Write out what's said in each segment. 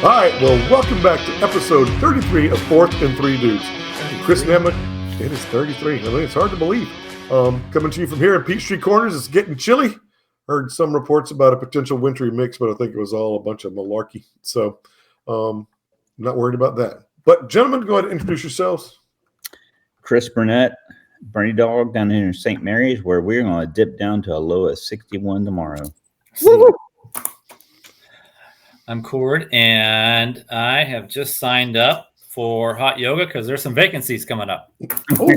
All right, well, welcome back to episode 33 of Fourth and Three Dudes. And Chris and Emma, it is 33. I mean, it's hard to believe. Coming to you from here in Peachtree Corners, it's getting chilly. Heard some reports about a potential wintry mix, but I think it was all a bunch of malarkey. So, not worried about that. But, gentlemen, go ahead and introduce yourselves. Chris Burnett, Bernie Dog down here in St. Mary's, where we're going to dip down to a low of 61 tomorrow. Woo! I'm Cord, and I have just signed up for hot yoga because there's some vacancies coming up. Oh,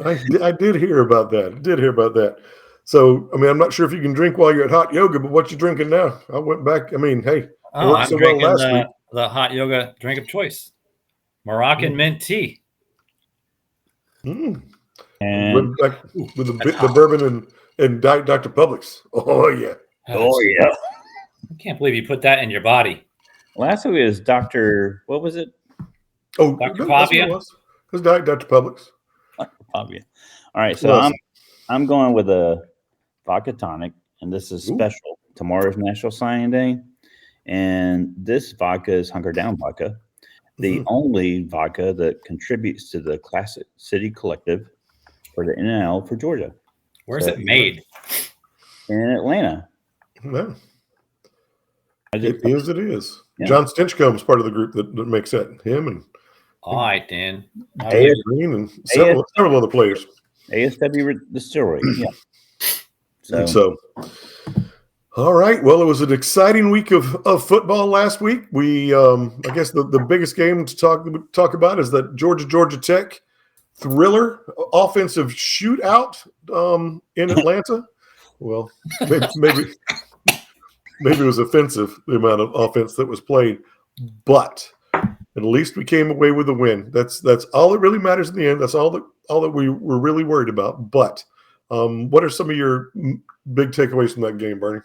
I did hear about that. So, I mean, I'm not sure if you can drink while you're at hot yoga, but what you drinking now? I went back. I mean, hey, I'm drinking the hot yoga drink of choice, Moroccan mint tea. And went back with the bourbon and Diet Dr. Publix. Oh yeah. I can't believe you put that in your body. Last week was Dr. What was it? Oh, Dr. Pavia? It was Diet Dr. Publix. Dr. Pavia. All right, so I'm going with a vodka tonic, and this is special. Tomorrow's National Signing Day, and this vodka is Hunker Down vodka, the only vodka that contributes to the Classic City Collective for the NL for Georgia. Where's it made? In Atlanta. No. It is. Yeah. John Stinchcomb is part of the group that makes that. Him and all right, Dan. Green and several other players. ASW Distillery. Yeah. So, all right. Well, it was an exciting week of football last week. We, I guess, the biggest game to talk about is that Georgia Tech thriller offensive shootout in Atlanta. Well, maybe it was offensive, the amount of offense that was played, but at least we came away with a win. That's all that really matters in the end. That's all that we were really worried about. But what are some of your big takeaways from that game, Bernie?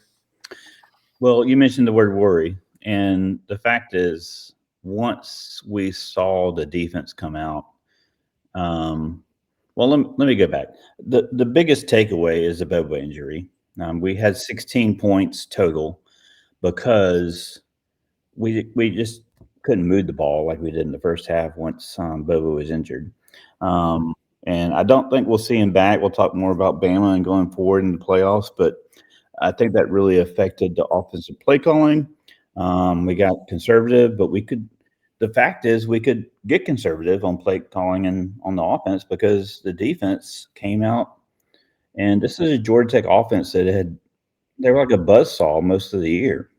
Well, you mentioned the word worry, and the fact is, once we saw the defense come out, let me go back. The biggest takeaway is the Bobo injury. We had 16 points total because we just couldn't move the ball like we did in the first half once Bobo was injured. And I don't think we'll see him back. We'll talk more about Bama and going forward in the playoffs, but I think that really affected the offensive play calling. We got conservative, but the fact is we could get conservative on play calling and on the offense because the defense came out. And this is a Georgia Tech offense that they were like a buzzsaw most of the year,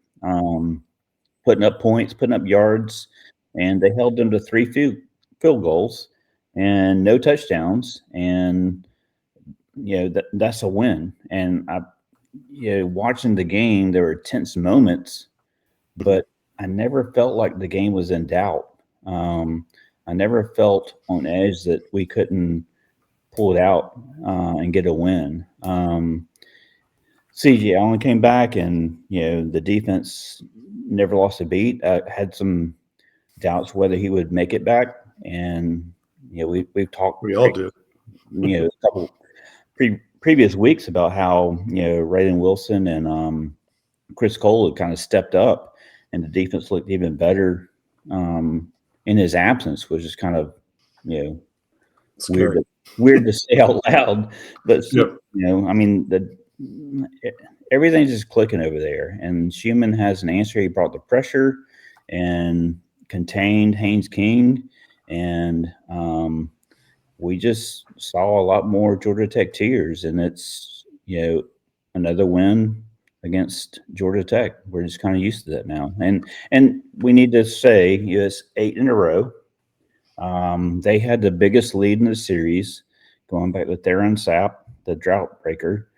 putting up points, putting up yards, and they held them to 3 field goals and no touchdowns. And, that's a win. And watching the game, there were tense moments, but I never felt like the game was in doubt. I never felt on edge that we couldn't pull it out and get a win. CJ Allen came back, and the defense never lost a beat. I had some doubts whether he would make it back, and we've talked. We all did. A couple previous weeks about how Raylan Wilson and Chris Cole had kind of stepped up, and the defense looked even better in his absence, which is kind of weird to say out loud, but I mean everything's just clicking over there. And Schumann has an answer. He brought the pressure and contained Haynes King, and we just saw a lot more Georgia Tech tears. And it's another win against Georgia Tech. We're just kind of used to that now, and we need to say it's 8 in a row. They had the biggest lead in the series, going back to Theron Sapp, the drought breaker,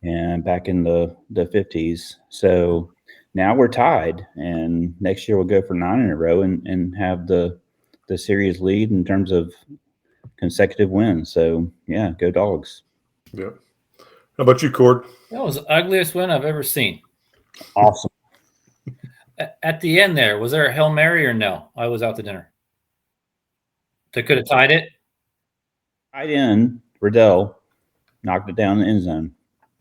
and back in the 50s. So now we're tied, and next year we'll go for 9 in a row and have the series lead in terms of consecutive wins. So yeah, go Dogs. Yeah. How about you, Cord? That was the ugliest win I've ever seen. Awesome. At the end there, was there a Hail Mary or no? I was out to dinner. They could have tied it. Tied in, Riddell knocked it down in the end zone.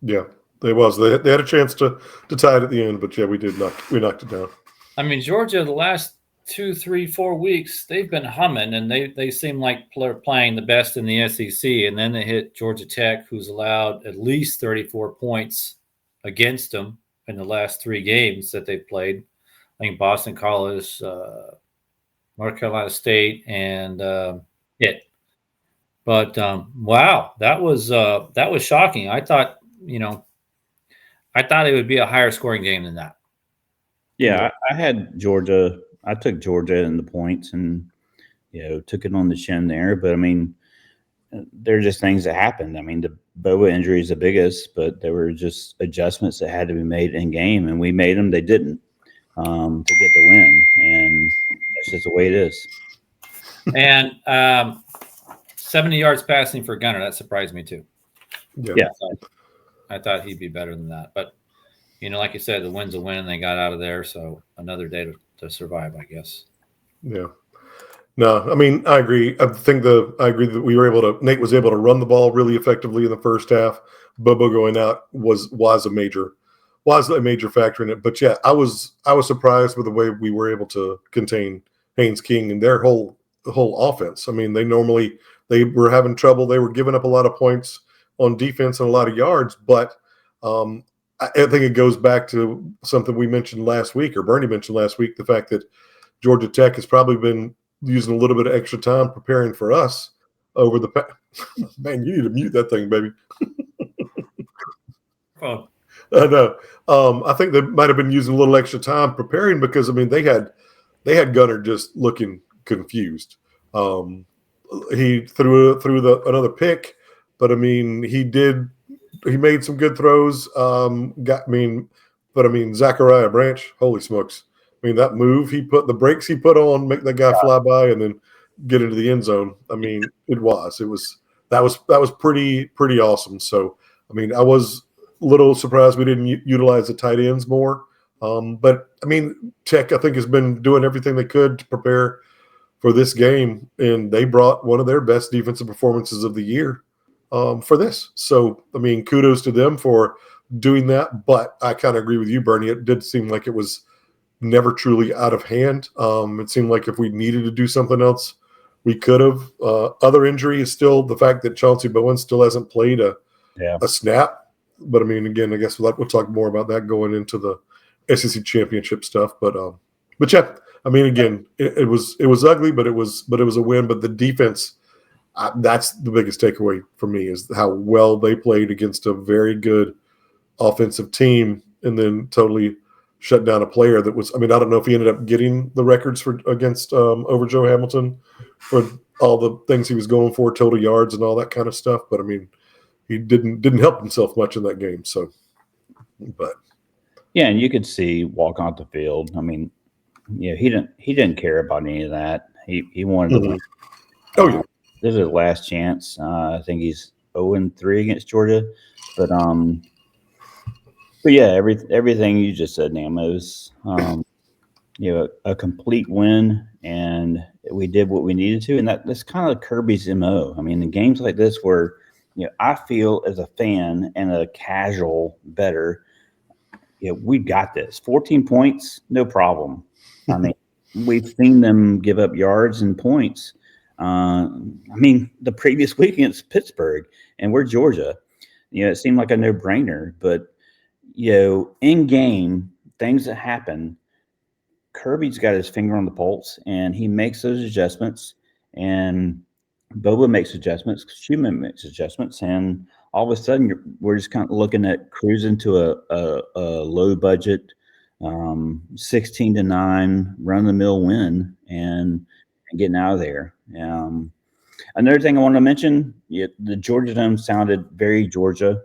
Yeah, they had a chance to tie it at the end, but yeah, we knocked it down. I mean, Georgia, the last 2, 3, 4 weeks, they've been humming, and they seem like they're playing the best in the SEC. And then they hit Georgia Tech, who's allowed at least 34 points against them in the last 3 games that they've played. I think Boston College, North Carolina State, and it. But wow, that was shocking. I thought it would be a higher scoring game than that. Yeah, I had Georgia. I took Georgia in the points and, took it on the chin there. But, I mean, there are just things that happened. I mean, the Boba injury is the biggest, but there were just adjustments that had to be made in game, and we made them. They didn't to get the win, and that's just the way it is. And 70 yards passing for Gunner, that surprised me too. Yeah. I thought he'd be better than that. But, like you said, the win's a win. They got out of there, so another day to survive, I guess. Yeah. No, I mean, I agree. I agree that Nate was able to run the ball really effectively in the first half. Bobo going out was a major factor in it. But yeah, I was surprised with the way we were able to contain Haynes King and their whole offense. I mean, they were having trouble. They were giving up a lot of points on defense and a lot of yards. But I think it goes back to something we mentioned last week, or Bernie mentioned last week, the fact that Georgia Tech has probably been using a little bit of extra time preparing for us over the man, you need to mute that thing, baby. Oh. I know. I think they might have been using a little extra time preparing because, I mean, they had Gunner just looking confused. He threw another pick, but I mean, he made some good throws. Zachariah Branch, holy smokes. I mean, that move the brakes he put on, make that guy fly by and then get into the end zone. I mean, that was pretty awesome. So, I mean, I was a little surprised we didn't utilize the tight ends more. But I mean, Tech, I think, has been doing everything they could to prepare for this game, and they brought one of their best defensive performances of the year for this. So, I mean, kudos to them for doing that. But I kind of agree with you, Bernie. It did seem like it was never truly out of hand. It seemed like if we needed to do something else, we could have. Other injury is still the fact that Chauncey Bowen still hasn't played a snap. But I mean, again, I guess we'll talk more about that going into the SEC championship stuff. But yeah, I mean, again, it was ugly, but it was a win. But the defense, that's the biggest takeaway for me, is how well they played against a very good offensive team, and then totally shut down a player that was. I mean, I don't know if he ended up getting the records against over Joe Hamilton for all the things he was going for, total yards and all that kind of stuff. But I mean, he didn't help himself much in that game. So, but yeah, and you could see walking off the field. I mean, he didn't care about any of that. He wanted to win. Oh yeah, this is his last chance. I think he's 0-3 against Georgia, but yeah, everything you just said, Namos. A complete win, and we did what we needed to, and that's kind of Kirby's MO. I mean, in games like this where I feel as a fan and a casual bettor, we got this. 14 points, no problem. I mean, we've seen them give up yards and points. I mean, the previous week against Pittsburgh, and we're Georgia. It seemed like a no-brainer, but in game, things that happen, Kirby's got his finger on the pulse, and he makes those adjustments, and Boba makes adjustments, Schumann makes adjustments, and all of a sudden we're just kind of looking at cruising to a low budget 16-9 run-of-the-mill win and getting out of there. Another thing I want to mention, the Georgia Dome sounded very Georgia.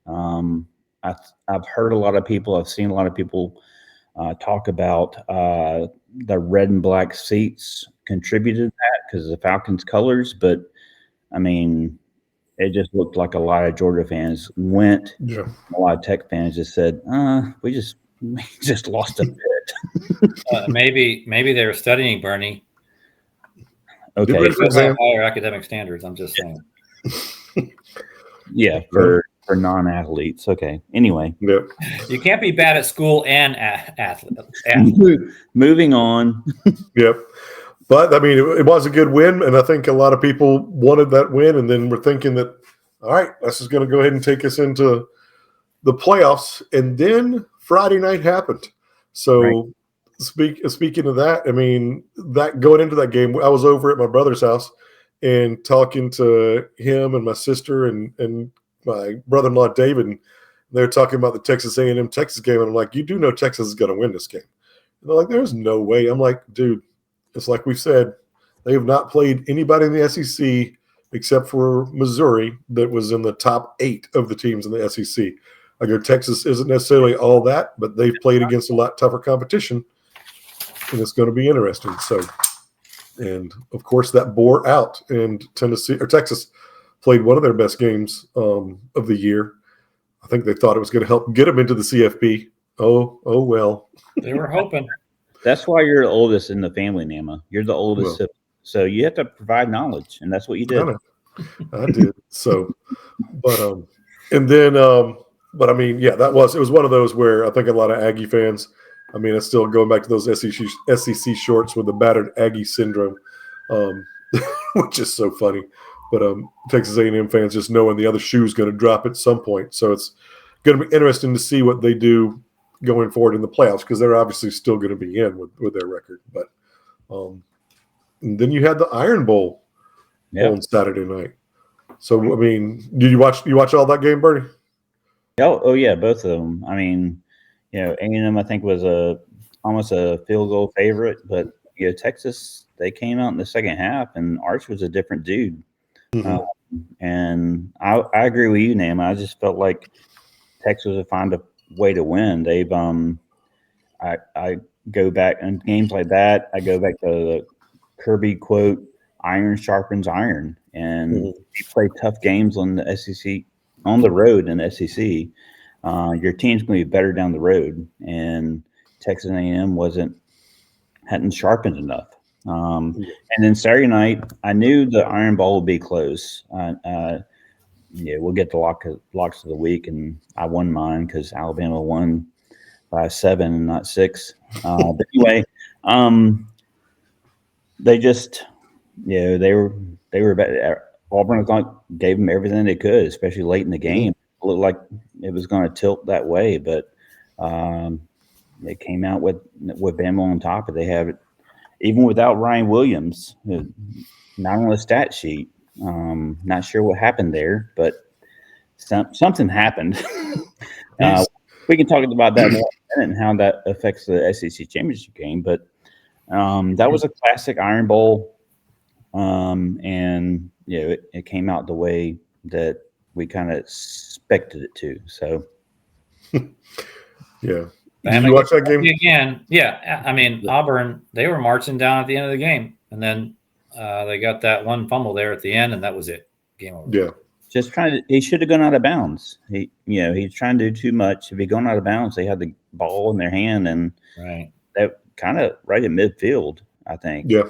I've heard a lot of people, I've seen a lot of people talk about the red and black seats contributed to that because of the Falcons colors. But I mean, it just looked like a lot of Georgia fans went. Yeah. A lot of Tech fans just said, we just lost a bit. Maybe they were studying, Bernie. Okay. Higher academic standards, I'm just saying. Yeah, for For non-athletes. Okay. Anyway. Yep. You can't be bad at school and athlete. Moving on. Yep. But, I mean, it was a good win, and I think a lot of people wanted that win, and then we're thinking that, all right, this is going to go ahead and take us into the playoffs. And then Friday night happened. So speaking of that, I mean, that going into that game, I was over at my brother's house and talking to him and my sister and my brother-in-law David, and they're talking about the Texas A&M Texas game, and I'm like, you do know Texas is going to win this game. And they're like, there's no way. I'm like, dude, it's like we've said, they have not played anybody in the SEC except for Missouri that was in the top 8 of the teams in the SEC. I go, Texas isn't necessarily all that, but they've played against a lot tougher competition, and it's going to be interesting. So, and of course that bore out, and Texas played one of their best games of the year. I think they thought it was going to help get them into the CFP. Oh well. They were hoping. That's why you're the oldest in the family, Nama. You're the oldest, so you have to provide knowledge, and that's what you did. I did. So, but and then but I mean, yeah, it was one of those where I think a lot of Aggie fans. I mean, it's still going back to those SEC shorts with the battered Aggie syndrome, which is so funny. But Texas A&M fans just knowing the other shoe's going to drop at some point. So it's going to be interesting to see what they do going forward in the playoffs, because they're obviously still going to be in with their record. But and then you had the Iron Bowl on Saturday night. So, I mean, did you watch all that game, Bernie? Oh yeah, both of them. I mean, A&M I think was almost a field goal favorite, but Texas, they came out in the second half, and Arch was a different dude. Mm-hmm. And I agree with you, Nam. I just felt like Texas would find a way to win. They've I go back in games like that. I go back to the Kirby quote: "Iron sharpens iron," and you play tough games on the SEC, on the road in the SEC. Your team's going to be better down the road, and Texas A&M hadn't sharpened enough. And then Saturday night, I knew the Iron Bowl would be close. We'll get the locks of the week, and I won mine because Alabama won by 7 and not 6. But anyway, they just, they were better. Auburn gave them everything they could, especially late in the game. It looked like it was going to tilt that way, but they came out with Bama on top. But they have it. Even without Ryan Williams, not on the stat sheet. Not sure what happened there, but something happened. We can talk about that more in a minute and how that affects the SEC championship game. But that was a classic Iron Bowl, and it came out the way that we kind of expected it to. So, yeah. Did you watch that game again? Yeah, I mean, Auburn, they were marching down at the end of the game, and then they got that one fumble there at the end, and that was it. Game over. Yeah, just he should have gone out of bounds. He's trying to do too much. If he'd gone out of bounds, they had the ball in their hand, and that kind of right at midfield, I think. Yeah.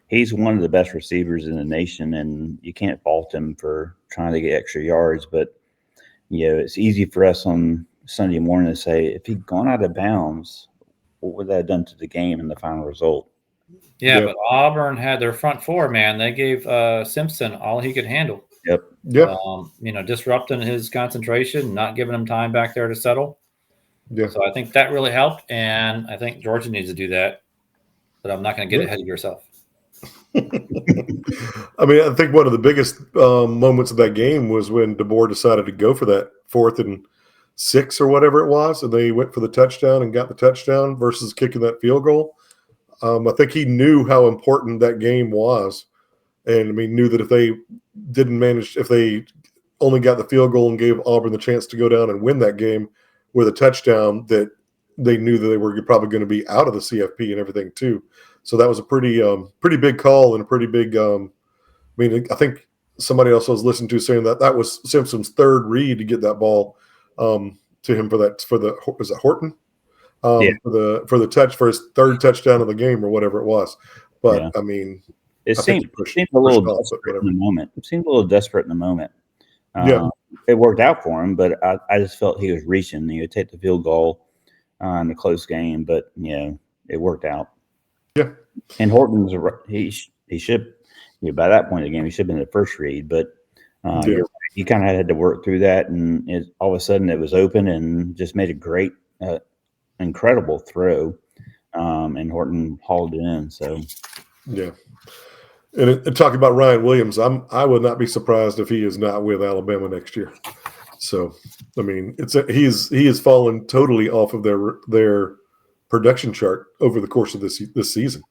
He's one of the best receivers in the nation, and you can't fault him for trying to get extra yards. But it's easy for us on Sunday morning to say, if he'd gone out of bounds, what would that have done to the game and the final result? Yeah, but Auburn had their front four, man. They gave Simpson all he could handle. Yep. Disrupting his concentration, not giving him time back there to settle. Yeah. So I think that really helped, and I think Georgia needs to do that. But I'm not going to get ahead of yourself. I mean, I think one of the biggest moments of that game was when DeBoer decided to go for that 4th and 6 or whatever it was, and they went for the touchdown and got the touchdown versus kicking that field goal. I think he knew how important that game was, and I mean, knew that if they only got the field goal and gave Auburn the chance to go down and win that game with a touchdown, that they knew that they were probably going to be out of the CFP and everything too. So that was a pretty big call and a pretty big. I think somebody else I was listening to saying that was Simpson's 3rd read to get that ball to him is it Horton? For his 3rd touchdown of the game or whatever it was. But I mean, it seemed a little desperate in the moment. It seemed a little desperate in the moment. it worked out for him, but I just felt he was reaching. He would take the field goal in a close game, but it worked out. Yeah. And Horton's he should by that point in the game he should have been the first read, but he kind of had to work through that, and all of a sudden it was open and just made a great, incredible throw, and Horton hauled it in. So yeah. And talking about Ryan Williams, I would not be surprised if he is not with Alabama next year. So, I mean, he has fallen totally off of their production chart over the course of this season.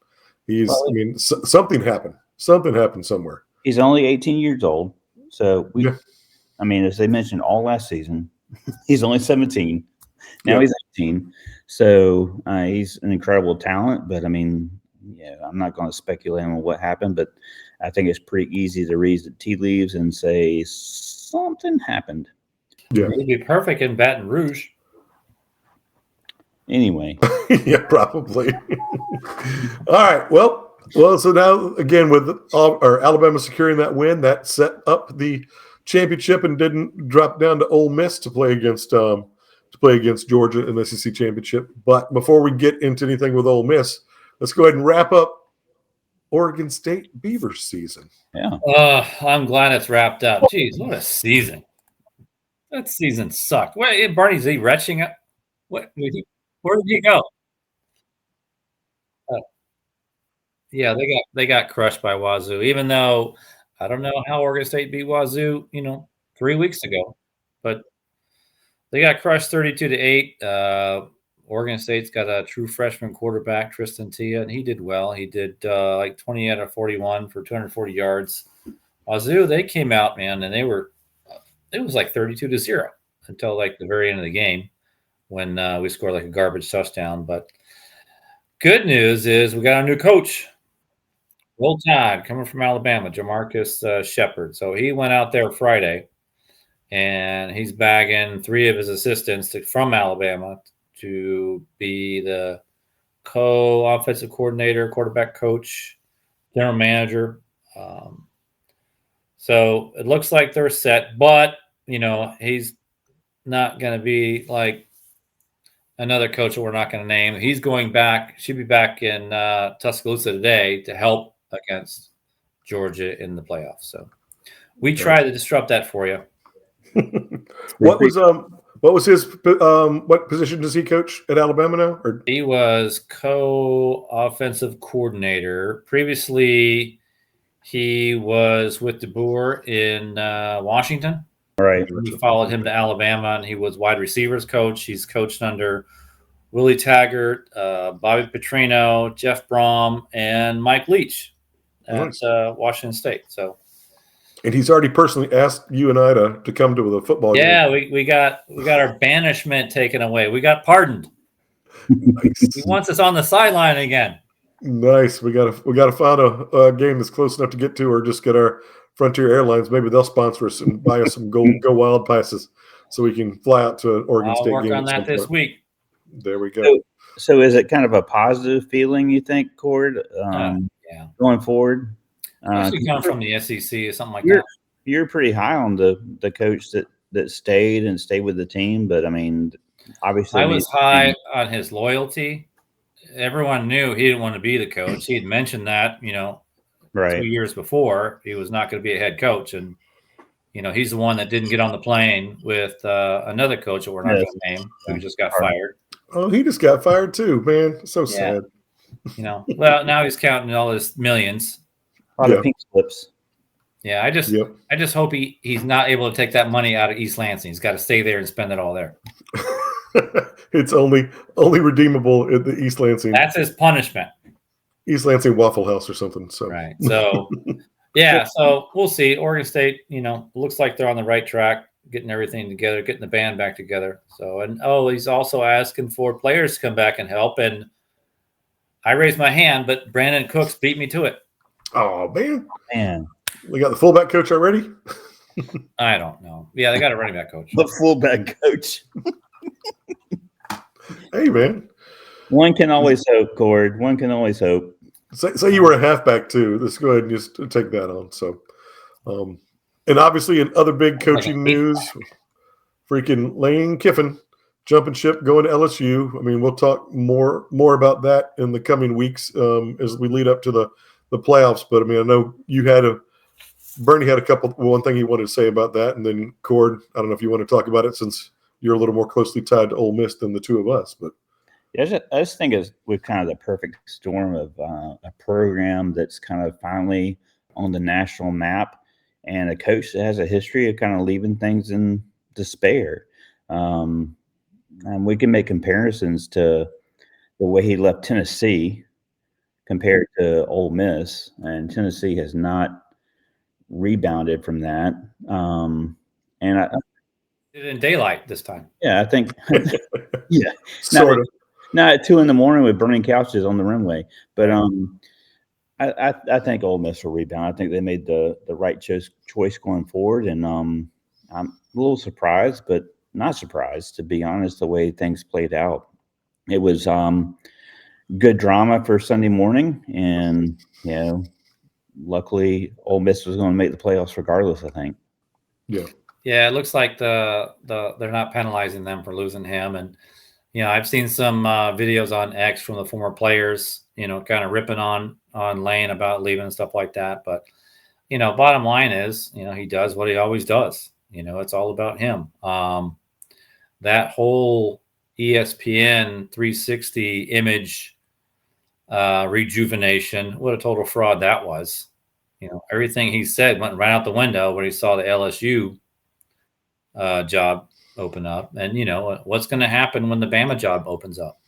Something happened. Something happened somewhere. He's only 18 years old. So I mean, as they mentioned all last season, he's only 17. Now he's 18. So he's an incredible talent, but I mean, I'm not going to speculate on what happened, but I think it's pretty easy to read the tea leaves and say something happened. Yeah. He'd be perfect in Baton Rouge. Anyway. Yeah, probably. All right. Well, so now again with Alabama securing that win, that set up the championship and didn't drop down to Ole Miss to play against Georgia in the SEC championship. But before we get into anything with Ole Miss, let's go ahead and wrap up Oregon State Beaver season. Yeah. I'm glad it's wrapped up. Jeez, what a season! That season sucked. Wait, Barney's he retching it? What? Where did he go? Yeah, they got crushed by Wazoo. Even though I don't know how Oregon State beat Wazoo, 3 weeks ago, but they got crushed 32-8. Oregon State's got a true freshman quarterback, Tristan Tia, and he did well. He did like 20 out of 41 for 240 yards. Wazoo, they came out, man, and it was like 32-0 until like the very end of the game when we scored like a garbage touchdown. But good news is we got a new coach. Roll Tide coming from Alabama, Jamarcus Shepard. So he went out there Friday, and he's bagging 3 of his assistants from Alabama to be the co-offensive coordinator, quarterback coach, general manager. So it looks like they're set, but, he's not going to be like another coach that we're not going to name. He's going back. Should be back in Tuscaloosa today to help against Georgia in the playoffs. So we try to disrupt that for you. What was his what position does he coach at Alabama now? Or? He was co-offensive coordinator. Previously, he was with DeBoer in Washington. Right. We followed him to Alabama, and he was wide receivers coach. He's coached under Willie Taggart, Bobby Petrino, Jeff Brom, and Mike Leach at Washington State. So, and he's already personally asked you and I to come to the football game. Yeah, we got our banishment taken away. We got pardoned. Nice. He wants us on the sideline again. Nice. We gotta find a game that's close enough to get to, or just get our Frontier Airlines. Maybe they'll sponsor us and buy us some Go Wild passes so we can fly out to an Oregon State game. I'll work on that this week. There we go. So is it kind of a positive feeling, you think, Cord, going forward? Especially coming from the SEC or something like that. You're pretty high on the coach that stayed with the team, but I mean, obviously, I was high on his loyalty. Everyone knew he didn't want to be the coach. He had mentioned that, 2 years before he was not going to be a head coach, and he's the one that didn't get on the plane with another coach that we're not going to name, who just got fired. Oh, he just got fired too, man. So sad. Well, now he's counting all his millions. A lot of pink slips. Yeah, I just hope he's not able to take that money out of East Lansing. He's got to stay there and spend it all there. It's only redeemable at the East Lansing. That's his punishment. East Lansing Waffle House or something. So right. So yeah, so we'll see. Oregon State, looks like they're on the right track, getting everything together, getting the band back together. So he's also asking for players to come back and help. And I raised my hand, but Brandon Cooks beat me to it. Oh man. We got the fullback coach already? I don't know. Yeah, they got a running back coach. The fullback coach. Hey, man. One can always hope, Cord. One can always hope. Say you were a halfback, too. Let's go ahead and just take that on. So, And obviously, in other big coaching news, freaking Lane Kiffin jumping ship, going to LSU. I mean, we'll talk more about that in the coming weeks as we lead up to the playoffs. But I mean, I know Bernie had one thing he wanted to say about that, and then Cord, I don't know if you want to talk about it since you're a little more closely tied to Ole Miss than the two of us. But yeah, I just think we've kind of the perfect storm of a program that's kind of finally on the national map, and a coach that has a history of kind of leaving things in despair. And we can make comparisons to the way he left Tennessee compared to Ole Miss, and Tennessee has not rebounded from that. And I did it in daylight this time. Yeah, I think. Yeah, sort of. Not at 2 a.m. with burning couches on the runway, but I think Ole Miss will rebound. I think they made the right choice going forward, and I'm a little surprised, but not surprised, to be honest, the way things played out. It was good drama for Sunday morning, and luckily Ole Miss was going to make the playoffs regardless, I think. Yeah, it looks like they're not penalizing them for losing him. And I've seen some videos on X from the former players, kind of ripping on Lane about leaving and stuff like that. But bottom line is, he does what he always does. It's all about him. That whole ESPN 360 image rejuvenation, what a total fraud that was. Everything he said went right out the window when he saw the LSU job open up. And what's going to happen when the Bama job opens up?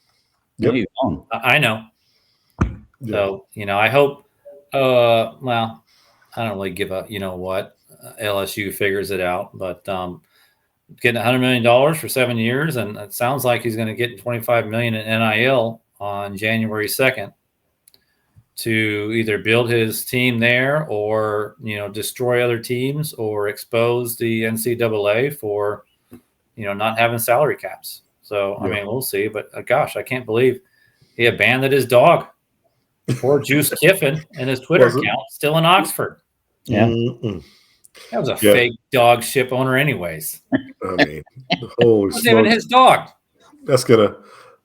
Yep. I know. Yeah. So I hope well, I don't really give a LSU figures it out, but getting $100 million for 7 years, and it sounds like he's going to get $25 million in NIL on January 2nd to either build his team there or destroy other teams or expose the NCAA for not having salary caps. So I mean, we'll see. But gosh, I can't believe he abandoned his dog. Poor Juice Kiffin and his Twitter account still in Oxford. Yeah, that was a fake dog ship owner, anyways. I mean, holy smokes! Even his dog. That's gonna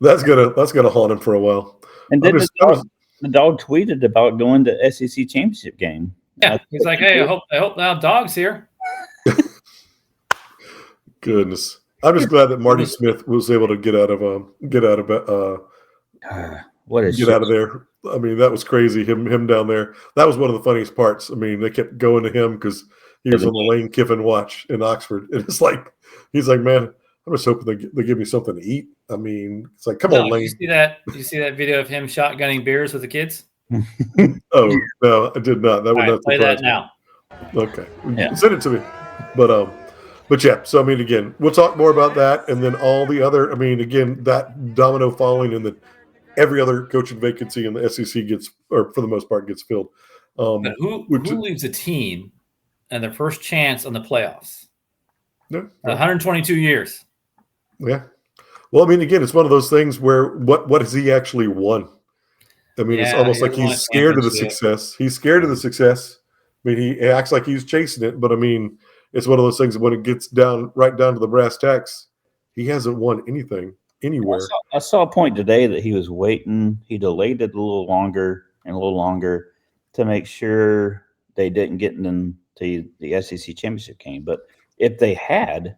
haunt him for a while. And then the dog tweeted about going to SEC championship game. Yeah, he's like, "Hey, I hope now Dawgs here." Goodness, I'm just glad that Marty Smith was able to get out of there. I mean, that was crazy. Him down there. That was one of the funniest parts. I mean, they kept going to him because he was on the Lane Kiffin watch in Oxford, and it's like he's like, man, I'm just hoping they give me something to eat. I mean, it's like, come on, Lane. Did you see that video of him shotgunning beers with the kids? Oh no, I did not. That would not play that now. Okay, send it to me. But yeah. So I mean, again, we'll talk more about that, and then all the other. I mean, again, that domino falling, and then every other coaching vacancy in the SEC gets, or for the most part, gets filled. But who leaves a team and their first chance on the playoffs? 122 years. Yeah. Well, I mean, again, it's one of those things where what has he actually won? I mean, it's almost like he's scared of the success. He's scared of the success. I mean, he acts like he's chasing it, but I mean, it's one of those things that when it gets right down to the brass tacks, he hasn't won anything anywhere. I saw a point today that he was waiting. He delayed it a little longer to make sure they didn't get into the SEC championship game. But if they had,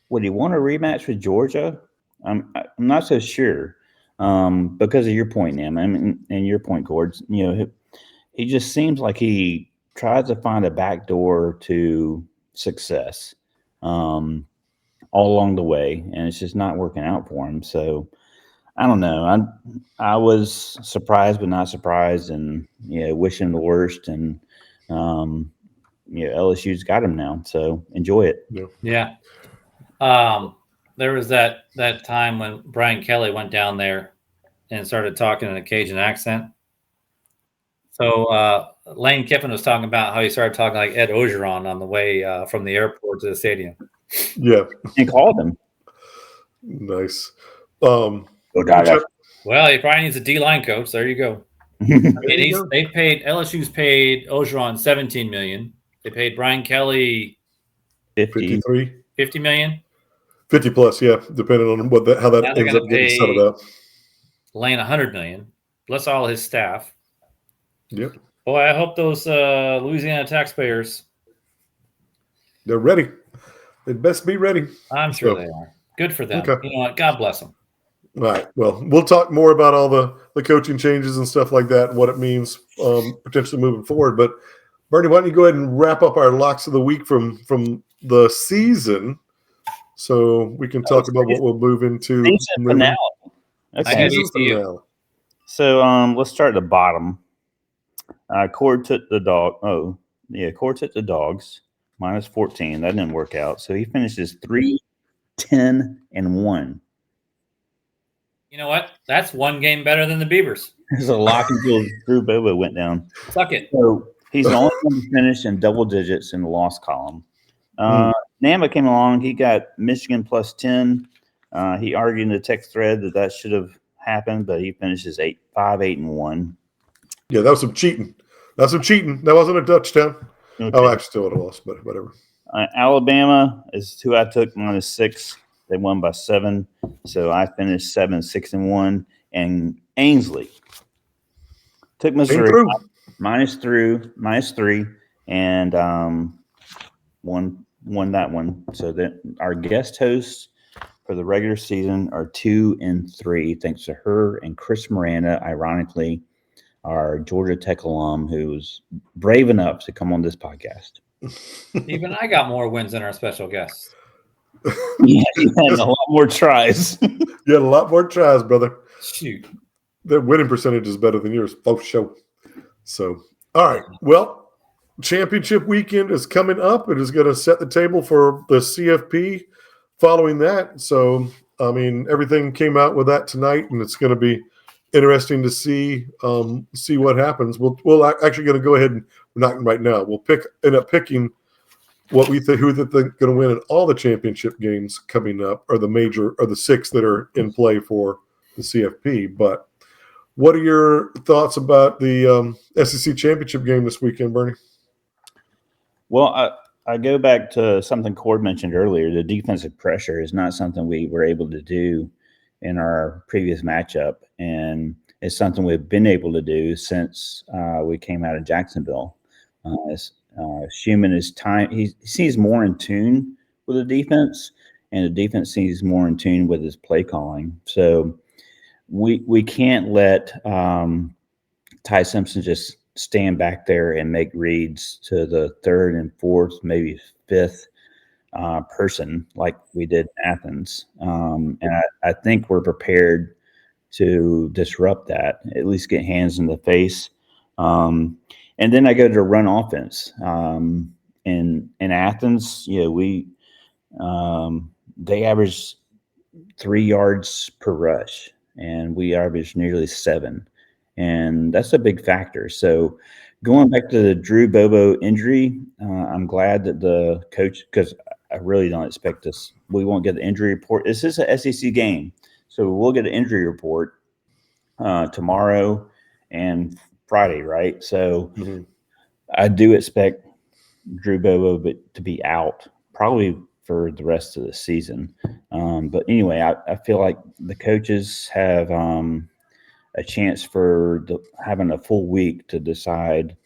would he want a rematch with Georgia? I'm not so sure because of your point, Nam, and your point, Gord. He just seems like he tries to find a backdoor to success all along the way, and it's just not working out for him. So I don't know. I was surprised, but not surprised, and wish him the worst. And LSU's got him now, so enjoy it. Yeah. There was that time when Brian Kelly went down there and started talking in a Cajun accent. So Lane Kiffin was talking about how he started talking like Ed Ogeron on the way from the airport to the stadium. Yeah. And called him. Nice. Well, he probably needs a D-line coach. There you go. I mean, LSU's paid Ogeron $17 million. They paid Brian Kelly 53. 50 million. 50 plus, yeah, depending on how that ends up getting settled up. Lane 100 million, plus all his staff. Yep. Boy, I hope those Louisiana taxpayers. They're ready. They best be ready. I'm sure they are. Good for them. Okay. You know what? God bless them. All right. Well, we'll talk more about all the coaching changes and stuff like that and what it means potentially moving forward. But Bernie, why don't you go ahead and wrap up our locks of the week from the season, so we can talk about what we'll move into season finale. Okay. Season finale. So let's start at the bottom. Cord took the dog. Oh, yeah, Cord took the Dawgs minus 14. That didn't work out. So he finishes 3-10-1. You know what? That's one game better than the Beavers. There's a lock until Drew Bobo went down. Suck it. So he's the only one to finish in double digits in the loss column. Namba came along. He got Michigan plus 10. He argued in the text thread that should have happened, but he finishes 5-8-1. Yeah, that was some cheating. That wasn't a touchdown. Okay. Oh, actually, still would have lost, but whatever. Alabama is who I took minus 6. They won by 7, so I finished 7-6-1. And Ainsley took Missouri minus 3, and won that one. So that our guest hosts for the regular season are 2-3, thanks to her and Chris Miranda. Ironically, our Georgia Tech alum who was brave enough to come on this podcast. Even I got more wins than our special guest. Yeah, you had a lot more tries. You had a lot more tries, brother. Shoot. The winning percentage is better than yours, for sure. So, all right. Well, championship weekend is coming up. It is going to set the table for the CFP following that. So, I mean, everything came out with that tonight, and it's going to be interesting to see what happens. We'll actually going to go ahead and we're not right now. We'll end up picking what we think who they're going to win in all the championship games coming up, or the 6 that are in play for the CFP. But what are your thoughts about the SEC championship game this weekend, Bernie? Well, I go back to something Cord mentioned earlier. The defensive pressure is not something we were able to do in our previous matchup, and it's something we've been able to do since we came out of Jacksonville. Schumann he seems more in tune with the defense, and the defense seems more in tune with his play calling. So we can't let Ty Simpson just stand back there and make reads to the 3rd and 4th, maybe 5th person like we did in Athens. And I think we're prepared to disrupt that, at least get hands in the face. And then I go to run offense. In Athens, they averaged 3 yards per rush, and we averaged nearly 7, and that's a big factor. So going back to the Drew Bobo injury, I'm glad that the coach, because I really don't expect this. We won't get the injury report. This is an SEC game, so we'll get an injury report tomorrow and Friday, right? So I do expect Drew Bobo to be out probably for the rest of the season. But anyway, I feel like the coaches have a chance for having a full week to decide,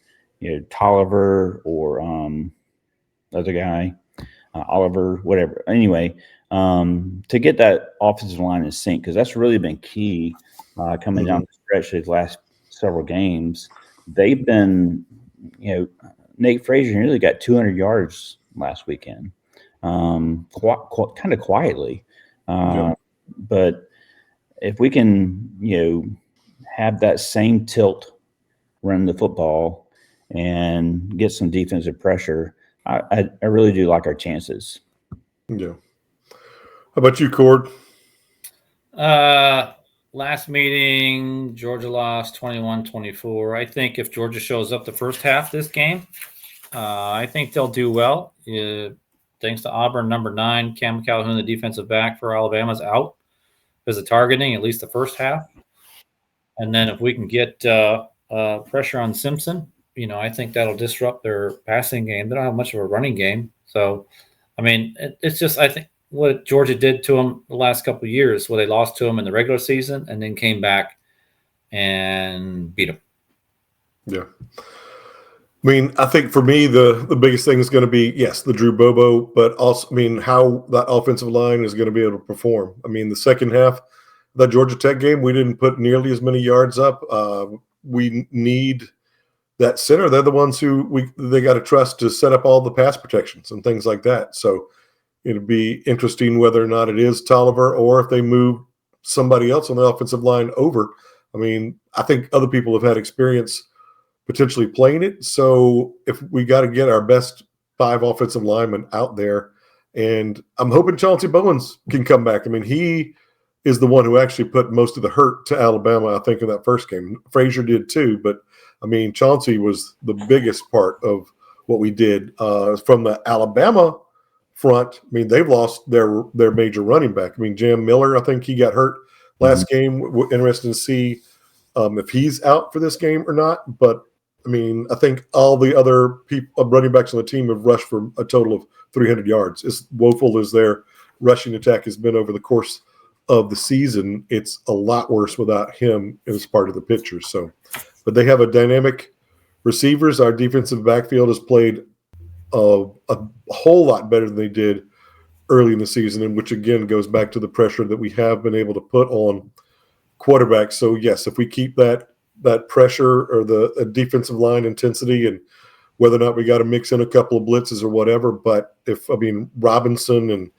Tolliver or other guy, Oliver, whatever. Anyway, to get that offensive line in sync, because that's really been key coming down the stretch these last several games. They've been, Nate Frazier nearly got 200 yards last weekend, kind of quietly. But if we can, have that same tilt, run the football, and get some defensive pressure, I really do like our chances. Yeah. How about you, Cord? Last meeting, Georgia lost 21-24. I think if Georgia shows up the first half this game, I think they'll do well. Thanks to Auburn, number 9, Cam Calhoun, the defensive back for Alabama, is out because of targeting, at least the first half. And then if we can get pressure on Simpson, I think that'll disrupt their passing game. They don't have much of a running game. So, I mean, it's just, I think what Georgia did to them the last couple of years, where they lost to them in the regular season and then came back and beat them. Yeah. I mean, I think for me, the biggest thing is going to be, yes, the Drew Bobo, but also, I mean, how that offensive line is going to be able to perform. I mean, the second half of that Georgia Tech game, we didn't put nearly as many yards up. We need that center. They're the ones who they got to trust to set up all the pass protections and things like that. So it'd be interesting whether or not it is Tolliver or if they move somebody else on the offensive line over. I mean, I think other people have had experience potentially playing it. So if we got to get our best 5 offensive linemen out there, and I'm hoping Chauncey Bowens can come back. I mean, he is the one who actually put most of the hurt to Alabama, I think, in that first game. Frazier did too, but I mean, Chauncey was the biggest part of what we did. From the Alabama front, I mean, they've lost their major running back. I mean, Jam Miller, I think he got hurt last game. We're interested to see if he's out for this game or not. But I mean, I think all the other running backs on the team have rushed for a total of 300 yards. As woeful as their rushing attack has been over the course of the season, it's a lot worse without him as part of the picture. So, but they have a dynamic receivers. Our defensive backfield has played a whole lot better than they did early in the season, and which again goes back to the pressure that we have been able to put on quarterbacks. So yes, if we keep that pressure or the defensive line intensity, and whether or not we got to mix in a couple of blitzes or whatever, but Robinson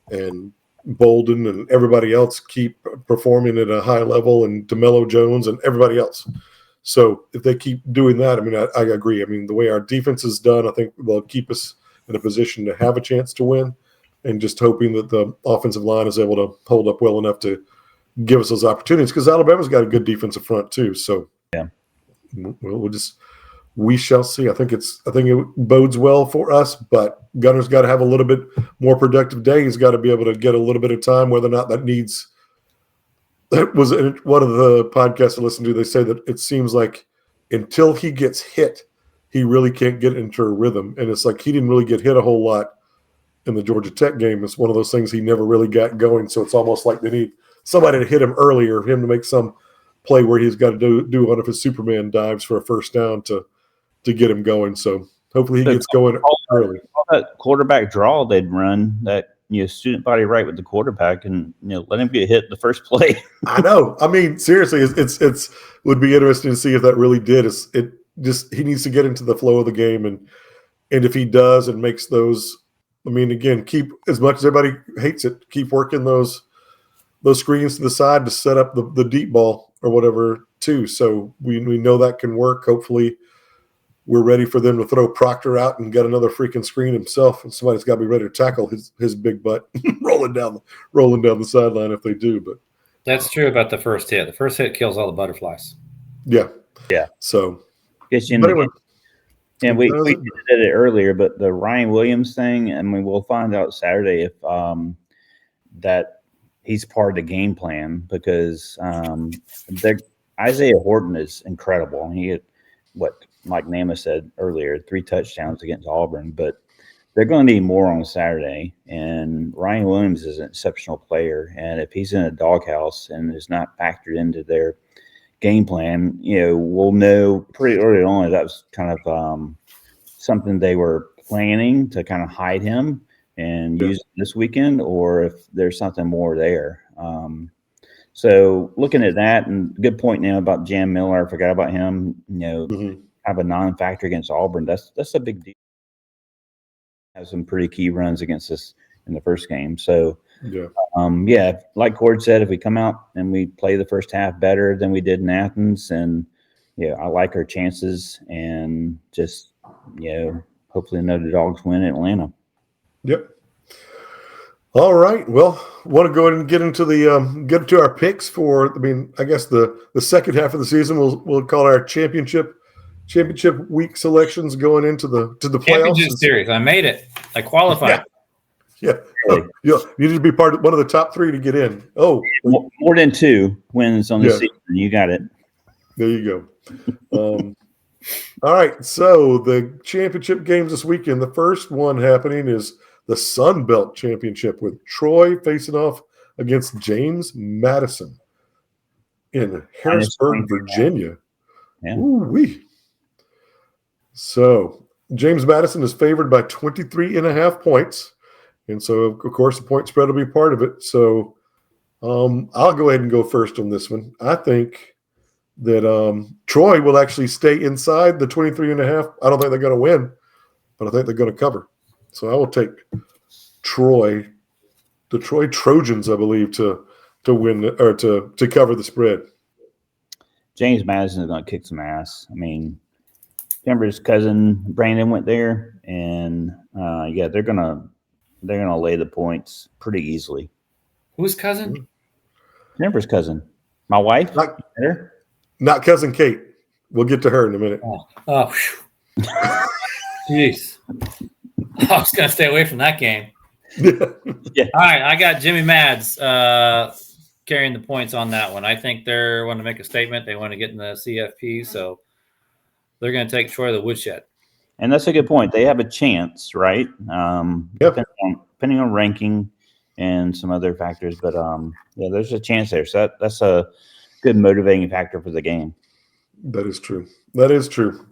and Bolden and everybody else keep performing at a high level, and DeMello Jones and everybody else. So if they keep doing that, I mean, I agree. I mean, the way our defense is done, I think will keep us in a position to have a chance to win, and just hoping that the offensive line is able to hold up well enough to give us those opportunities, because Alabama's got a good defensive front too. So yeah, we shall see. I think it bodes well for us, but Gunner's got to have a little bit more productive day. He's got to be able to get a little bit of time, whether or not that needs. That was one of the podcasts I listened to. They say that it seems like until he gets hit, he really can't get into a rhythm. And it's like he didn't really get hit a whole lot in the Georgia Tech game. It's one of those things he never really got going. So it's almost like they need somebody to hit him earlier, him to make some play where he's got to do one of his Superman dives for a first down to get him going. So hopefully he gets going early. That quarterback draw they'd run, that student body right with the quarterback, and let him get hit the first play. I know. I mean, seriously, it's would be interesting to see if that really did. He needs to get into the flow of the game, and if he does and makes those, I mean, again, keep, as much as everybody hates it, keep working those screens to the side to set up the deep ball or whatever too. So we know that can work. Hopefully we're ready for them to throw Proctor out and get another freaking screen himself, and somebody's got to be ready to tackle his big butt rolling down the sideline if they do. But that's true about the first hit. The first hit kills all the butterflies. Yeah. So anyway, and we did it earlier, but the Ryan Williams thing, I mean, we'll find out Saturday if that he's part of the game plan, because Isaiah Horton is incredible. He had what Mike Namath said earlier, 3 touchdowns against Auburn, but they're going to need more on Saturday. And Ryan Williams is an exceptional player. And if he's in a doghouse and is not factored into their game plan, we'll know pretty early on if that was kind of something they were planning to kind of hide him and use this weekend, or if there's something more there. So looking at that, and good point now about Jam Miller, I forgot about him, have a non-factor against Auburn. That's a big deal. Have some pretty key runs against us in the first game. So, like Cord said, if we come out and we play the first half better than we did in Athens, and I like our chances, and just hopefully the Dogs win in Atlanta. Yep. All right. Well, want to go ahead and get into our picks for. I mean, I guess the second half of the season we'll call our championship week selections going into the playoffs. Championship series. I made it. I qualified. Yeah. Oh, you need to be part of one of the top 3 to get in. Oh, more than 2 wins on the season. You got it. There you go. All right, so the championship games this weekend. The first one happening is the Sun Belt Championship with Troy facing off against James Madison in Harrisburg, Virginia. Yeah. Ooh-wee. So James Madison is favored by 23.5 points. And so, of course, the point spread will be part of it. So I'll go ahead and go first on this one. I think that Troy will actually stay inside the 23.5. I don't think they're going to win, but I think they're going to cover. So I will take Troy, the Troy Trojans, I believe, to win or to cover the spread. James Madison is going to kick some ass. I mean, Denver's cousin Brandon went there, and they're gonna lay the points pretty easily. Whose cousin? Denver's cousin. My wife. Not cousin Kate. We'll get to her in a minute. Oh, jeez. I was gonna stay away from that game. Yeah. All right, I got Jimmy Mads carrying the points on that one. I think they want to make a statement. They want to get in the CFP, so they're going to take Troy to the woodshed. And that's a good point. They have a chance, right? Depending on ranking and some other factors, but there's a chance there. So that's a good motivating factor for the game. That is true. That is true.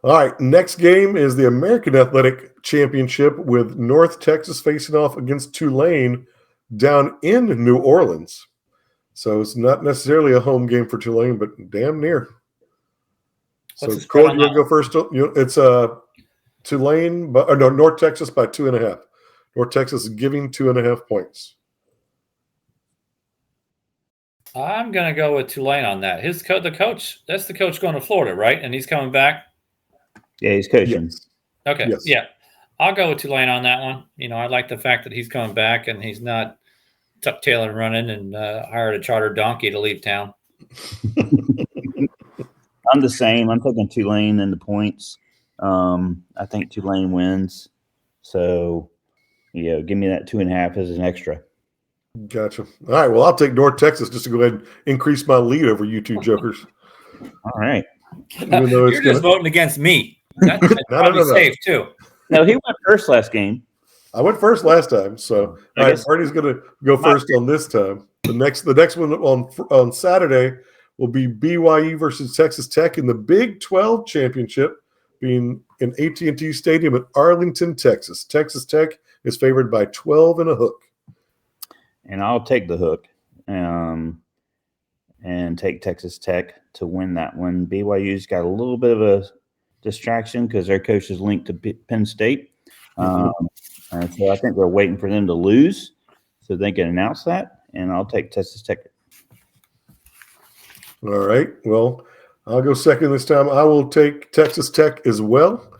All right, next game is the American Athletic Championship with North Texas facing off against Tulane down in New Orleans. So it's not necessarily a home game for Tulane, but damn near. So, Cole, you want to go first? It's Tulane, North Texas by 2.5. North Texas is giving 2.5 points. I'm going to go with Tulane on that. The coach, that's the coach going to Florida, right? And he's coming back? Yeah, he's coaching. Yes. Okay, yes. Yeah. I'll go with Tulane on that one. I like the fact that he's coming back and he's not tuck tail and running and hired a charter donkey to leave town. I'm the same. I'm taking Tulane in the points. I think Tulane wins. So, give me that 2.5 as an extra. Gotcha. All right. Well, I'll take North Texas just to go ahead and increase my lead over you two jokers. All right. Even though You're just voting against me. That's probably safe too. No, he went first last game. I went first last time, so all right, Bernie's going to go first on this time. The next one on Saturday will be BYU versus Texas Tech in the Big 12 Championship, being in AT&T Stadium at Arlington, Texas. Texas Tech is favored by 12.5. And I'll take the hook and take Texas Tech to win that one. BYU's got a little bit of a distraction because their coach is linked to Penn State. And so I think they're waiting for them to lose so they can announce that, and I'll take Texas Tech. All right. Well, I'll go second this time. I will take Texas Tech as well.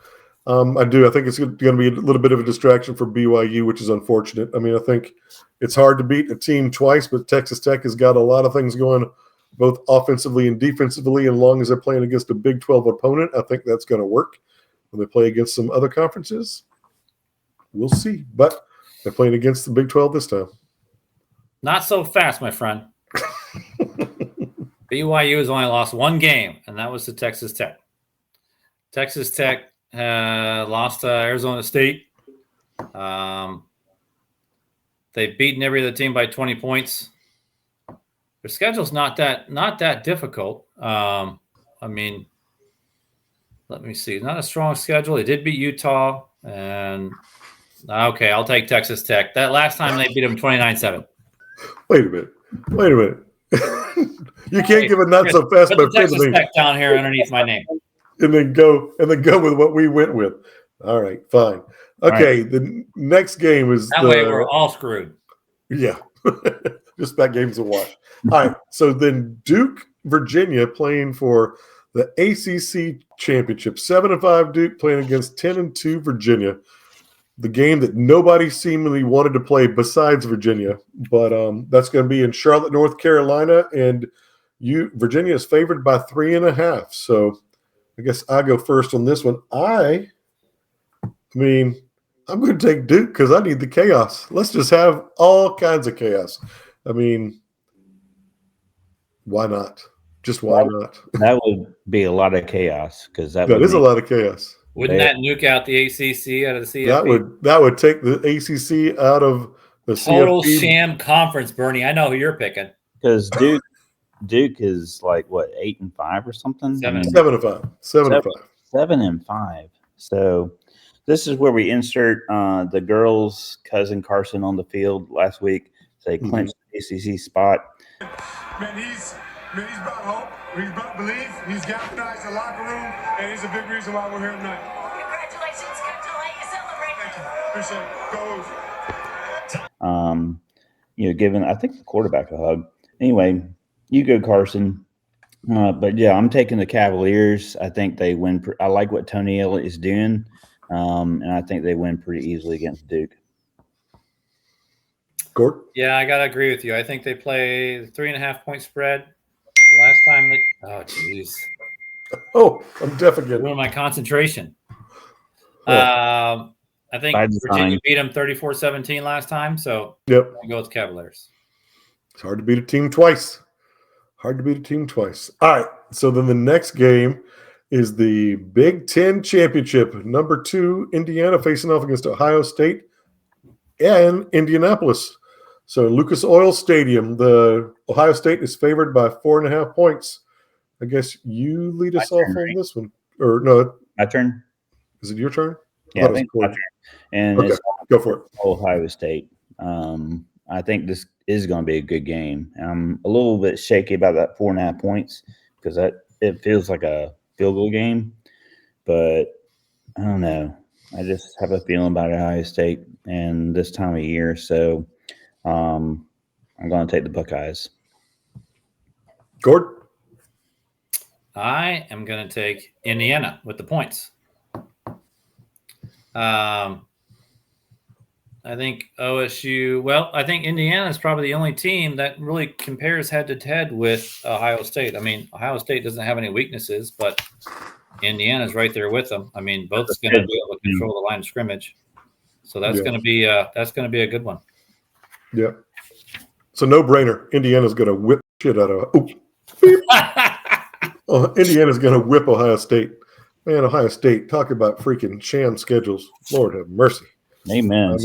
I do. I think it's going to be a little bit of a distraction for BYU, which is unfortunate. I mean, I think it's hard to beat a team twice, but Texas Tech has got a lot of things going both offensively and defensively. And as long as they're playing against a Big 12 opponent, I think that's going to work. When they play against some other conferences, we'll see. But they're playing against the Big 12 this time. Not so fast, my friend. BYU has only lost one game, and that was to Texas Tech. Texas Tech lost to Arizona State. They've beaten every other team by 20 points. Their schedule's not that difficult. I mean, let me see. Not a strong schedule. They did beat Utah, and okay, I'll take Texas Tech. That last time they beat them 29-7. Wait a minute. You can't give a not so fast. Put the Texas Tech down here underneath my name, and then go with what we went with. All right, fine. Okay, right. The next game is that way we're all screwed. Yeah, just that game's a wash. All right, so then Duke, Virginia playing for the ACC championship. 7-5 Duke playing against 10-2 Virginia. The game that nobody seemingly wanted to play besides Virginia, but that's going to be in Charlotte, North Carolina, and Virginia is favored by 3.5. So I guess I go first on this one. I mean, I'm going to take Duke because I need the chaos. Let's just have all kinds of chaos. I mean, why not? Just why not? That would be a lot of chaos because that is a lot of chaos. Wouldn't that nuke out the ACC out of the CFP? That would take the ACC out of the total CFP. sham conference, Bernie. I know who you're picking. Because Duke is like what 8-5 or something. 7-5. 7-5. 7-5. So this is where we insert the girls' cousin Carson on the field last week. They clinched the ACC spot. Man, he's brought hope. He's brought belief. He's galvanized the locker room, and he's a big reason why we're here tonight. Congratulations. Good to let you celebrate. Thank you. Appreciate it. Go. Giving I think the quarterback a hug. Anyway, you go Carson. But yeah, I'm taking the Cavaliers. I think they win. I like what Tony Elliott is doing, and I think they win pretty easily against Duke. Gord? Yeah, I gotta agree with you. I think they play 3.5-point spread. Last time, oh jeez. Oh, I'm deaf again. Ruined my concentration. Oh. I think Virginia beat them 34-17 last time, so yep. I go with Cavaliers. It's hard to beat a team twice. All right, so then the next game is the Big Ten Championship. Number 2, Indiana facing off against Ohio State and Indianapolis. So Lucas Oil Stadium, the Ohio State is favored by 4.5 points. I guess you lead us off on this one. Or no. My turn? Is it your turn? Yeah, I think my turn. And okay, go for it. Ohio State. I think this is going to be a good game. I'm a little bit shaky about that 4.5 points because it feels like a field goal game. But I don't know. I just have a feeling about Ohio State and this time of year. So I'm going to take the Buckeyes. Gord? I am going to take Indiana with the points. I think OSU. Well, I think Indiana is probably the only team that really compares head-to-head with Ohio State. I mean, Ohio State doesn't have any weaknesses, but Indiana's right there with them. I mean, both's going to be able to control the line of scrimmage, so that's going to be a good one. Yeah. So no brainer. Indiana's going to whip shit out of. Indiana's going to whip Ohio State. Man, Ohio State, talk about freaking sham schedules. Lord have mercy. Amen.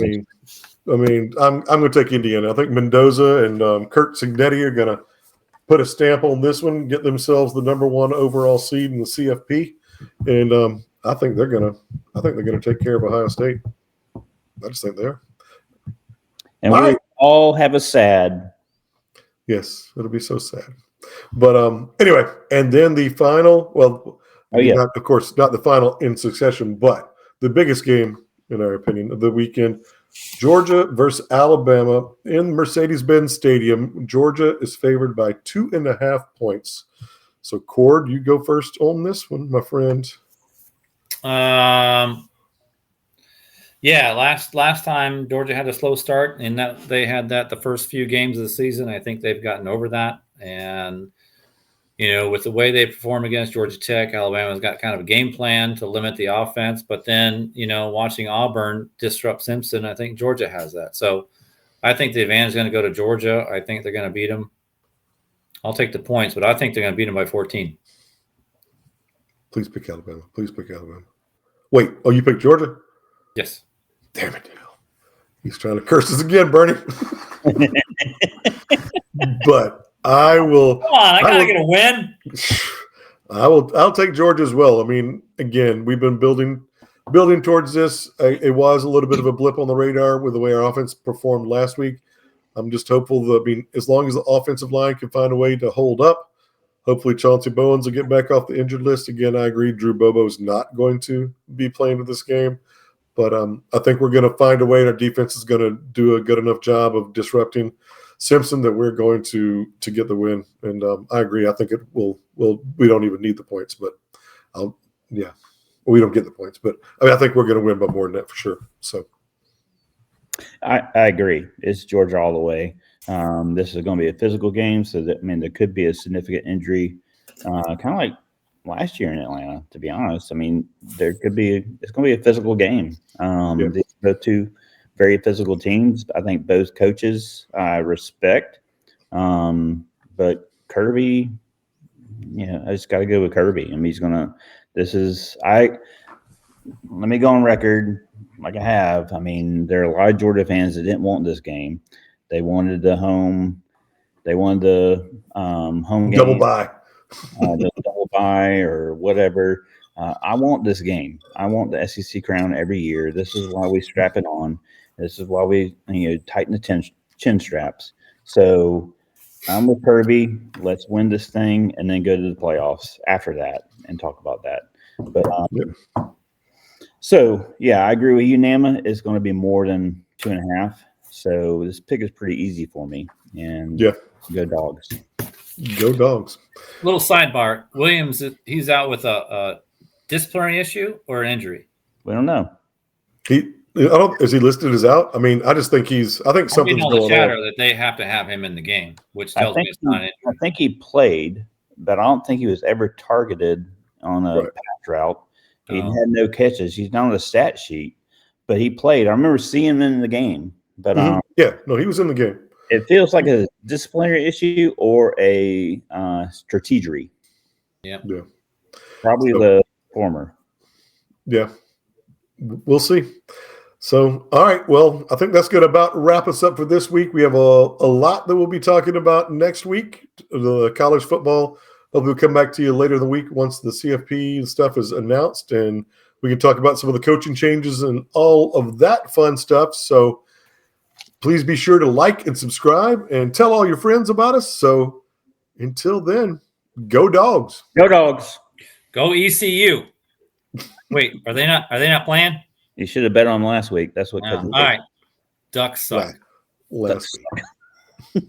I mean, I'm going to take Indiana. I think Mendoza and Kurt Cignetti are going to put a stamp on this one, get themselves the number 1 overall seed in the CFP, and I think they're going to take care of Ohio State. I just think they are. And we all have a sad. Yes, it'll be so sad. But anyway, and then the final. Well, not, of course, not the final in succession, but the biggest game, in our opinion, of the weekend: Georgia versus Alabama in Mercedes-Benz Stadium. Georgia is favored by 2.5 points. So, Cord, you go first on this one, my friend. Yeah, last time Georgia had a slow start, and that they had that the first few games of the season. I think they've gotten over that, and with the way they perform against Georgia Tech, Alabama's got kind of a game plan to limit the offense. But then, watching Auburn disrupt Simpson, I think Georgia has that. So I think the advantage is going to go to Georgia. I think they're going to beat them. I'll take the points, but I think they're going to beat them by 14. Please pick Alabama. Wait, you picked Georgia? Yes. Damn it. He's trying to curse us again, Bernie. But I will. Come on, I gotta get a win. I'll take Georgia as well. I mean, again, we've been building towards this. It was a little bit of a blip on the radar with the way our offense performed last week. I'm just hopeful that, as long as the offensive line can find a way to hold up, hopefully Chauncey Bowens will get back off the injured list. Again, I agree. Drew Bobo is not going to be playing in this game. But I think we're going to find a way, and our defense is going to do a good enough job of disrupting Simpson that we're going to get the win. And I agree. I think it will. We don't even need the points, but we don't get the points. But I think we're going to win by more than that for sure. So I agree. It's Georgia all the way. This is going to be a physical game, so that there could be a significant injury, kind of like last year in Atlanta, to be honest. It's going to be a physical game. These are two very physical teams. I think both coaches I respect. But Kirby, I just got to go with Kirby. I mean, he's gonna. Let me go on record, like I have. I mean, there are a lot of Georgia fans that didn't want this game. They wanted the home. They wanted the home game, Double bye. the double bye or whatever. I want this game. I want the SEC crown every year. This is why we strap it on. This is why we tighten the chin straps. So I'm with Kirby. Let's win this thing and then go to the playoffs after that and talk about that. But So yeah, I agree with you, Nama. It's going to be more than 2.5. So this pick is pretty easy for me. And go Dogs. Go Dogs. Little sidebar: Williams, he's out with a disciplinary issue or an injury. We don't know. Is he listed as out? I mean, I just think I think something's going on. That they have to have him in the game, which tells me it's not an injury. I think he played, but I don't think he was ever targeted on a pass route. He had no catches. He's not on the stat sheet, but he played. I remember seeing him in the game. But he was in the game. It feels like a disciplinary issue or a strategery. Yeah. Probably the former. Yeah. We'll see. So, all right. Well, I think that's going to about wrap us up for this week. We have a lot that we'll be talking about next week. The college football. Hopefully we'll come back to you later in the week once the CFP stuff is announced, and we can talk about some of the coaching changes and all of that fun stuff. So please be sure to like and subscribe and tell all your friends about us. So until then, go Dogs. Go Dogs. Go ECU. Wait, are they not playing? You should have bet on last week. That's what. All right. Ducks suck. Last week.